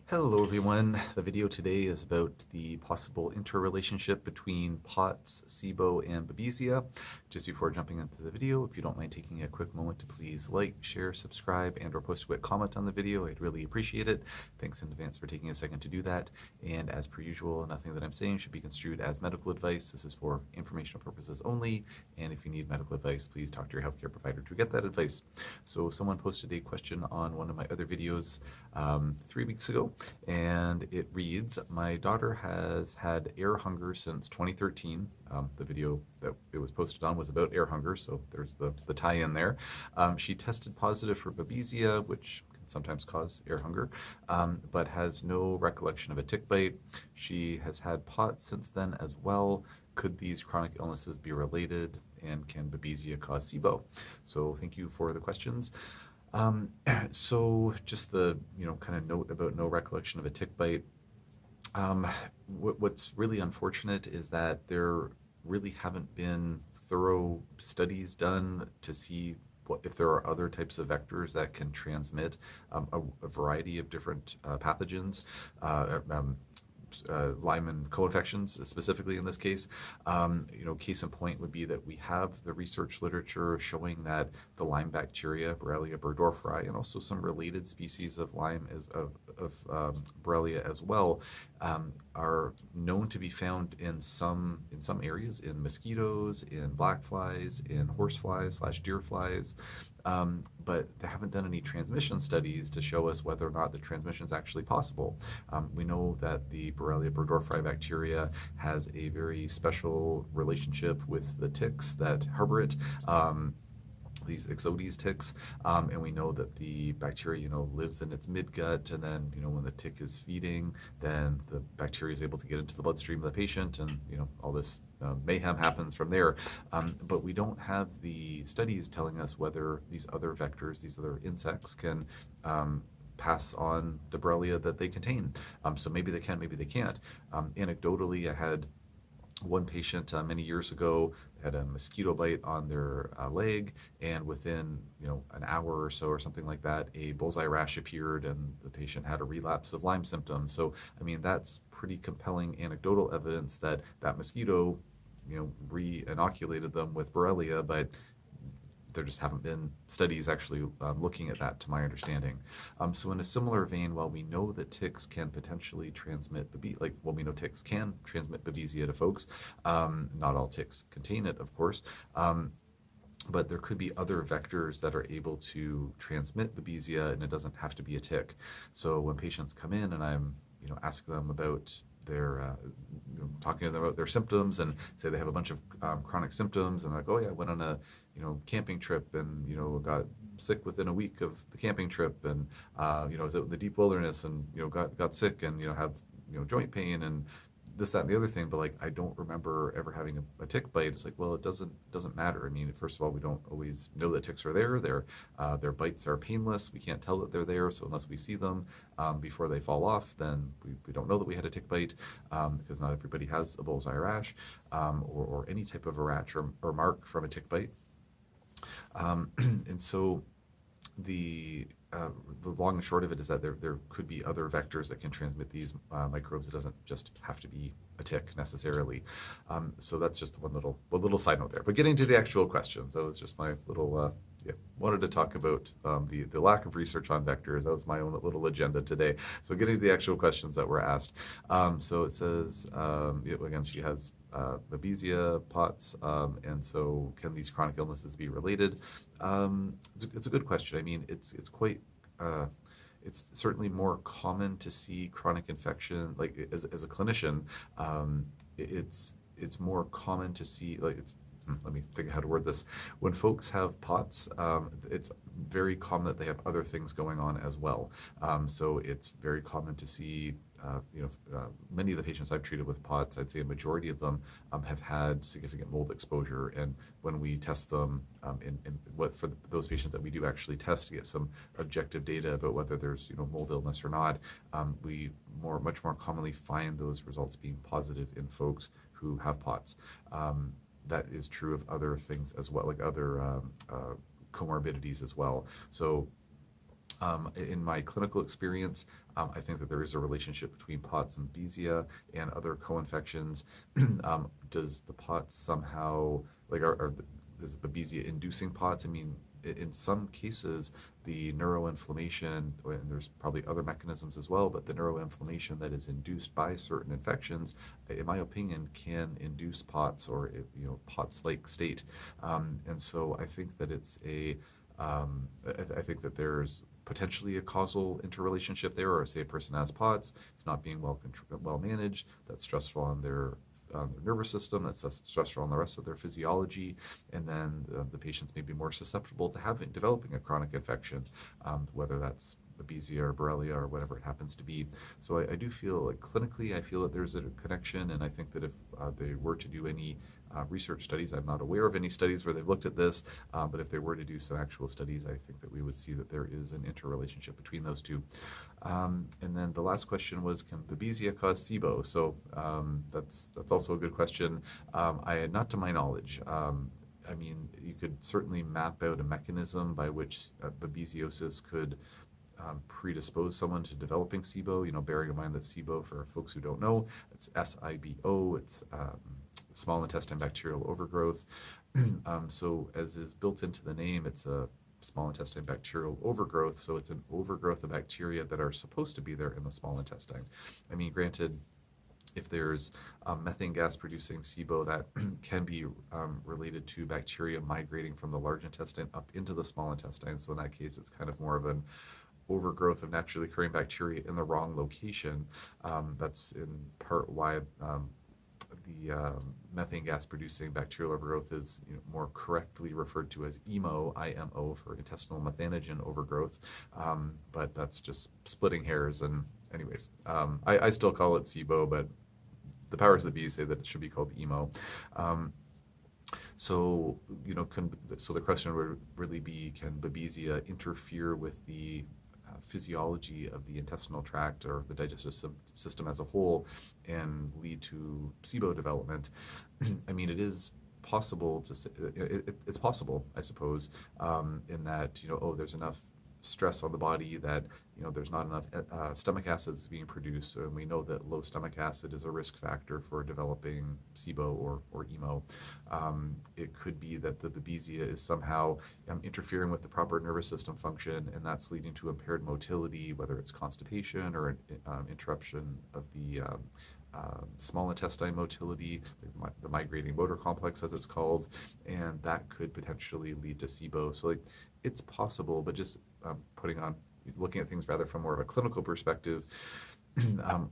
Hello everyone. The video today is about the possible interrelationship between POTS, SIBO, and Babesia. Just before jumping into the video, if you don't mind taking a quick moment to please like, share, subscribe, and or post a quick comment on the video, I'd really appreciate it. Thanks in advance for taking a second to do that. And as per usual, nothing that I'm saying should be construed as medical advice. This is for informational purposes only. And if you need medical advice, please talk to your healthcare provider to get that advice. So someone posted a question on one of my other videos 3 weeks ago, and it reads, my daughter has had air hunger since 2013. The video that it was posted on was about air hunger, so there's the tie-in there. She tested positive for Babesia, which can sometimes cause air hunger, but has no recollection of a tick bite. She has had POTS since then as well. Could these chronic illnesses be related, and can Babesia cause SIBO? So thank you for the questions. So just the, kind of note about no recollection of a tick bite. What's really unfortunate is that there really haven't been thorough studies done to see if there are other types of vectors that can transmit a variety of different pathogens. Lyme and co-infections specifically in this case. Case in point would be that we have the research literature showing that the Lyme bacteria, Borrelia burgdorferi, and also some related species of Lyme of Borrelia as well, are known to be found in some areas, in mosquitoes, in black flies, in horse flies / deer flies. But they haven't done any transmission studies to show us whether or not the transmission is actually possible. We know that the Borrelia burgdorferi bacteria has a very special relationship with the ticks that harbor it. These Ixodes ticks, and we know that the bacteria, lives in its midgut, and then, when the tick is feeding, then the bacteria is able to get into the bloodstream of the patient, and, all this mayhem happens from there. But we don't have the studies telling us whether these other vectors, these other insects can pass on the Borrelia that they contain. So maybe they can, maybe they can't. Anecdotally, I had one patient many years ago had a mosquito bite on their leg, and within an hour or so or something like that, a bullseye rash appeared, and the patient had a relapse of Lyme symptoms. So I mean, that's pretty compelling anecdotal evidence that that mosquito re-inoculated them with Borrelia, but there just haven't been studies actually looking at that, to my understanding. So in a similar vein, while we know that ticks can potentially transmit we know ticks can transmit Babesia to folks. Not all ticks contain it, of course. But there could be other vectors that are able to transmit Babesia, and it doesn't have to be a tick. So when patients come in and I'm, ask them about their, talking to them about their symptoms, and say they have a bunch of chronic symptoms, and they're like, oh yeah, I went on a, camping trip, and, got sick within a week of the camping trip, and, was out in the deep wilderness, and, got sick, and, have, joint pain, and this, that, and the other thing, but I don't remember ever having a tick bite. It's like, well, it doesn't matter. I mean, first of all, we don't always know that ticks are there. Their bites are painless. We can't tell that they're there. So unless we see them before they fall off, then we don't know that we had a tick bite, because not everybody has a bullseye rash, or any type of a rash or mark from a tick bite. And so the long and short of it is that there could be other vectors that can transmit these microbes. It doesn't just have to be a tick necessarily. So that's just one little side note there. But getting to the actual questions, that was just my little wanted to talk about the lack of research on vectors. That was my own little agenda today. So getting to the actual questions that were asked. So it says, again, she has Babesia, POTS, and so can these chronic illnesses be related? It's a good question. I mean, it's quite, it's certainly more common to see chronic infection, like as a clinician, it's more common to see, let me think how to word this. When folks have POTS, it's very common that they have other things going on as well. So it's very common to see, many of the patients I've treated with POTS, I'd say a majority of them have had significant mold exposure. And when we test them, for those patients that we do actually test to get some objective data about whether there's mold illness or not, we much more commonly find those results being positive in folks who have POTS. That is true of other things as well, like other comorbidities as well. So In my clinical experience, I think that there is a relationship between POTS and Babesia and other co-infections. Does the POTS somehow, like, is Babesia inducing POTS? I mean, in some cases, the neuroinflammation, and there's probably other mechanisms as well, but the neuroinflammation that is induced by certain infections, in my opinion, can induce POTS or, POTS-like state. And so I think that I think that there's potentially a causal interrelationship there, or say a person has POTS, it's not being well managed, that's stressful on their nervous system, that's stressful on the rest of their physiology, and then the patients may be more susceptible to developing a chronic infection, whether that's Babesia or Borrelia or whatever it happens to be. So I do feel like clinically, I feel that there's a connection, and I think that if they were to do any research studies, I'm not aware of any studies where they've looked at this, but if they were to do some actual studies, I think that we would see that there is an interrelationship between those two. And then the last question was, can Babesia cause SIBO? So that's also a good question. Not to my knowledge. I mean, you could certainly map out a mechanism by which babesiosis could predispose someone to developing SIBO, bearing in mind that SIBO, for folks who don't know, it's SIBO, it's small intestine bacterial overgrowth. So as is built into the name, it's a small intestine bacterial overgrowth, so it's an overgrowth of bacteria that are supposed to be there in the small intestine. I mean, granted, if there's methane gas producing SIBO, that can be related to bacteria migrating from the large intestine up into the small intestine. So in that case, it's kind of more of an overgrowth of naturally occurring bacteria in the wrong location. That's in part why the methane gas producing bacterial overgrowth is more correctly referred to as IMO, for intestinal methanogen overgrowth. But that's just splitting hairs. And anyways, I still call it SIBO, but the powers that be say that it should be called IMO. So the question would really be, can Babesia interfere with the physiology of the intestinal tract or the digestive system as a whole and lead to SIBO development? I mean, it is possible to say, it's possible, I suppose, in that, there's enough stress on the body that there's not enough stomach acids being produced, and we know that low stomach acid is a risk factor for developing SIBO or IMO. It could be that the Babesia is somehow interfering with the proper nervous system function, and that's leading to impaired motility, whether it's constipation or interruption of the small intestine motility, the migrating motor complex, as it's called, and that could potentially lead to SIBO. So it's possible, but just looking at things rather from more of a clinical perspective,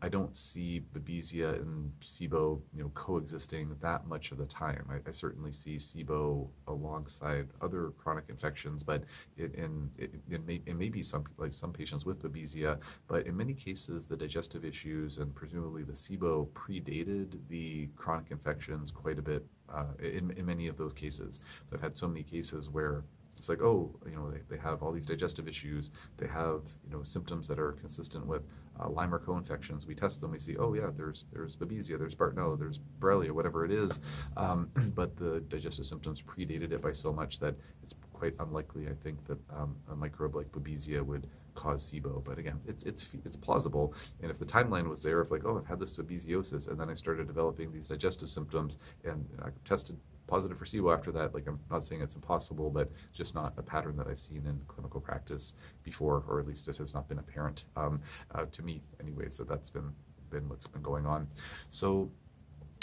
I don't see Babesia and SIBO, coexisting that much of the time. I certainly see SIBO alongside other chronic infections, but it may be some patients with Babesia, but in many cases, the digestive issues and presumably the SIBO predated the chronic infections quite a bit in many of those cases. So I've had so many cases where it's like, they have all these digestive issues. They have, symptoms that are consistent with Lyme or co-infections. We test them. We see, there's Babesia, there's Bartonella, there's Borrelia, whatever it is. But the digestive symptoms predated it by so much that it's quite unlikely, I think, that a microbe like Babesia would cause SIBO. But again, it's plausible. And if the timeline was there of I've had this babesiosis, and then I started developing these digestive symptoms, and I tested positive for SIBO after that, I'm not saying it's impossible, but just not a pattern that I've seen in clinical practice before, or at least it has not been apparent to me anyways, that's been what's been going on. So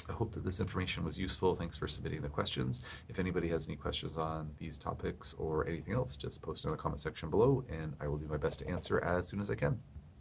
I hope that this information was useful. Thanks for submitting the questions. If anybody has any questions on these topics or anything else, just post in the comment section below, and I will do my best to answer as soon as I can.